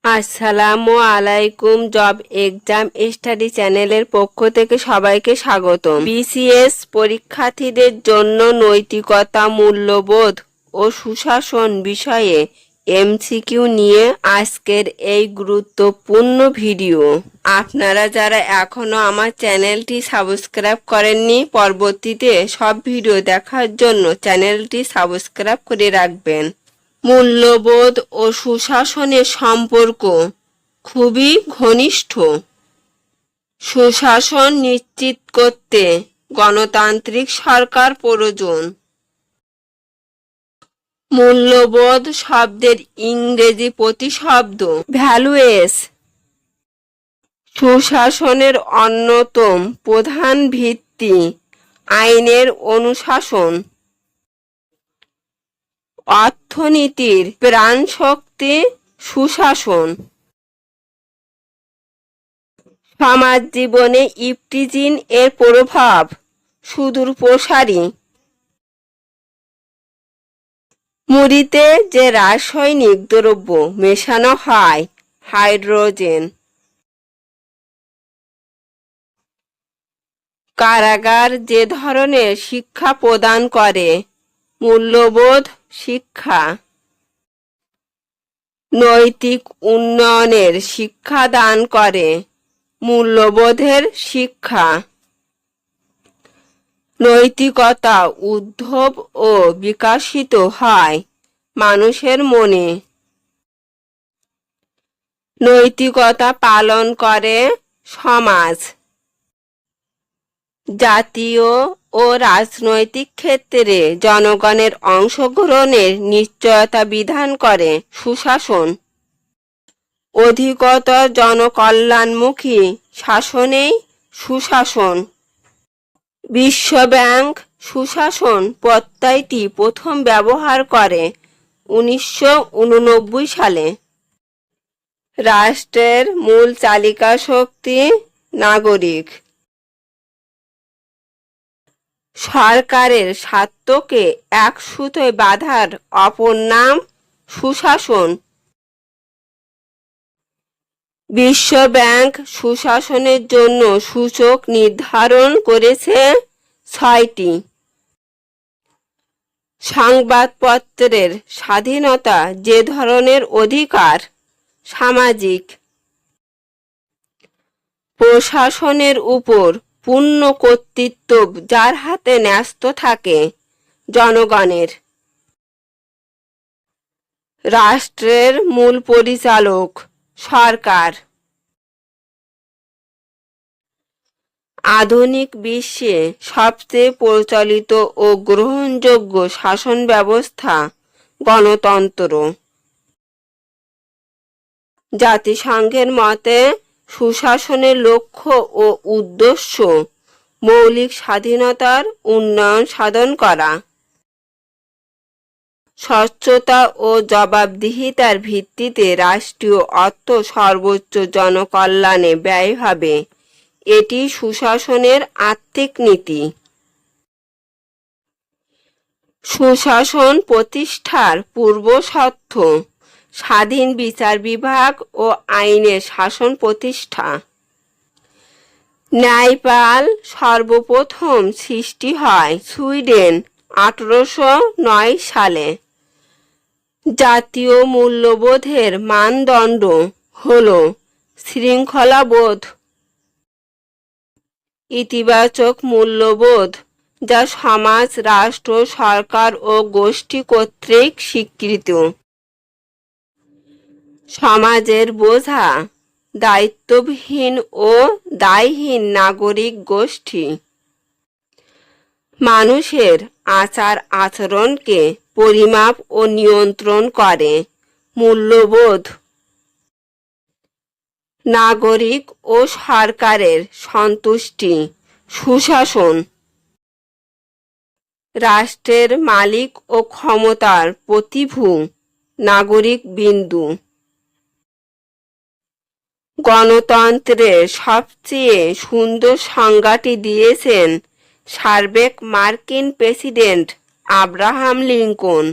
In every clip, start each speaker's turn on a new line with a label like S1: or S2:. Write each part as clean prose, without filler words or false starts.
S1: আসসালামু আলাইকুম। Job exam study চ্যানেলের পক্ষ থেকে সবাইকে স্বাগতম। বিসিএস পরীক্ষার্থীদের জন্য নৈতিকতা, মূল্যবোধ ও সুশাসন বিষয়ে এমসিকিউ নিয়ে আজকের এই গুরুত্বপূর্ণ ভিডিও। আপনারা যারা এখনো আমার চ্যানেলটি সাবস্ক্রাইব করেননি, পরবর্তীতে সব ভিডিও দেখার জন্য চ্যানেলটি সাবস্ক্রাইব করে রাখবেন। মূল্যবোধ ও সুশাসনের সম্পর্ক খুবই ঘনিষ্ঠ। সুশাসন নিশ্চিত করতে গণতান্ত্রিক সরকার প্রয়োজন। মূল্যবোধ শব্দের ইংরেজি প্রতিশব্দ ভ্যালুয়েস। সুশাসনের অন্যতম প্রধান ভিত্তি আইনের অনুশাসন। অর্থনীতির প্রাণশক্তি সুশাসন। সমাজ জীবনে ইপটিজিন এর প্রভাব সুদূরপ্রসারী। মুড়িতে যে রাসায়নিক দ্রব্য মেশানো হয় হাইড্রোজেন। কারাগার যে ধরনের শিক্ষা প্রদান করে মূল্যবোধ শিক্ষা। নৈতিক উন্নয়নের শিক্ষা দান করে মূল্যবোধের শিক্ষা। নৈতিকতা উদ্ভব ও বিকশিত হয় মানুষের মনে। নৈতিকতা পালন করে সমাজ। জাতীয় ও রাজনৈতিক ক্ষেত্রে জনগণের অংশগ্রহণের নিশ্চয়তা বিধান করে সুশাসন। অধিকতর জনকল্যাণমুখী শাসনেই সুশাসন। বিশ্বব্যাংক সুশাসন প্রত্যয়টি প্রথম ব্যবহার করে 1989 সালে। রাষ্ট্রের মূল চালিকা শক্তি নাগরিক। সরকারের স্বার্থকে এক সুতোয় বাঁধার অপর নাম সুশাসন। বিশ্বব্যাংক সুশাসনের জন্য সূচক নির্ধারণ করেছে 6টি। সংবাদপত্রের স্বাধীনতা যে ধরনের অধিকার সামাজিক। প্রশাসনের উপর পূর্ণ কর্তৃত্ব যার হাতে ন্যস্ত থাকে জনগণের। রাষ্ট্রের মূল পরিচালক সরকার। আধুনিক বিশ্বে সবচেয়ে প্রচলিত ও গ্রহণযোগ্য শাসন ব্যবস্থা গণতন্ত্র। জাতিসংঘের মতে সুশাসনের লক্ষ্য ও উদ্দেশ্য মৌলিক স্বাধীনতার উন্নয়ন সাধন করা। স্বচ্ছতা ও জবাবদিহিতার ভিত্তিতে রাষ্ট্রীয় অর্থ সর্বোচ্চ জনকল্যাণে ব্যয় হবে, এটি সুশাসনের আর্থিক নীতি। সুশাসন প্রতিষ্ঠার পূর্বশর্ত স্বাধীন বিচার বিভাগ ও আইনের শাসন প্রতিষ্ঠা। ন্যায়পাল সর্বপ্রথম সৃষ্টি হয় সুইডেন 1809 সালে। জাতীয় মূল্যবোধের মানদণ্ড হল শৃঙ্খলাবোধ। ইতিবাচক মূল্যবোধ যা সমাজ, রাষ্ট্র, সরকার ও গোষ্ঠী কর্তৃক স্বীকৃত। সমাজের বোঝা দায়িত্বহীন ও দায়হীন নাগরিক গোষ্ঠী। মানুষের আচার আচরণকে পরিমাপ ও নিয়ন্ত্রণ করে মূল্যবোধ। নাগরিক ও সরকারের সন্তুষ্টি সুশাসন। রাষ্ট্রের মালিক ও ক্ষমতার প্রতিভূ নাগরিক বিন্দু। গণতন্ত্রের সবচেয়ে সুন্দর সংজ্ঞাটি দিয়েছেন সাবেক মার্কিন প্রেসিডেন্ট আব্রাহাম লিঙ্কন।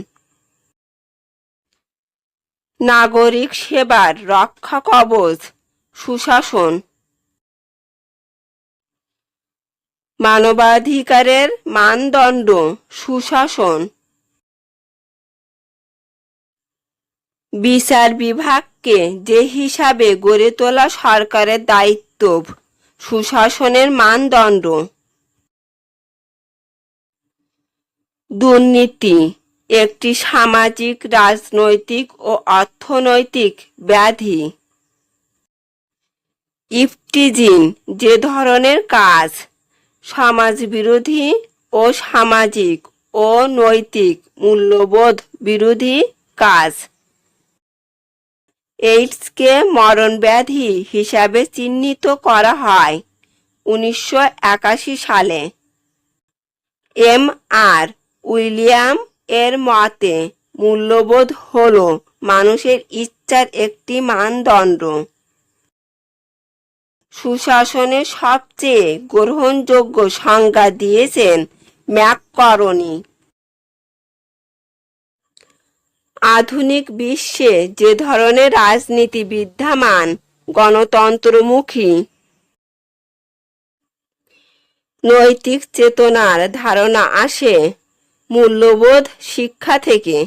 S1: নাগরিক সেবার রক্ষা কবচ সুশাসন। মানবাধিকারের মানদণ্ড সুশাসন। বিচার বিভাগকে যে হিসাবে গড়ে তোলা সরকারের দায়িত্ব সুশাসনের মানদণ্ড। দুর্নীতি একটি সামাজিক, রাজনৈতিক ও অর্থনৈতিক ব্যাধি। ইফটিজিং যে ধরনের কাজ সমাজবিরোধী ও সামাজিক ও নৈতিক মূল্যবোধ বিরোধী কাজ। এইডসকে মরণ ব্যাধি হিসাবে চিহ্নিত করা হয় 1981 সালে। এম আর উইলিয়াম এর মতে মূল্যবোধ হল মানুষের ইচ্ছার একটি মানদণ্ড। সুশাসনের সবচেয়ে গ্রহণযোগ্য সংজ্ঞা দিয়েছেন ম্যাককরনি। আধুনিক বিশ্বে যে ধরনের রাজনীতি বিদ্যমান গণতন্ত্রমুখী। নৈতিক চেতনার ধারণা আসে মূল্যবোধ শিক্ষা থেকে।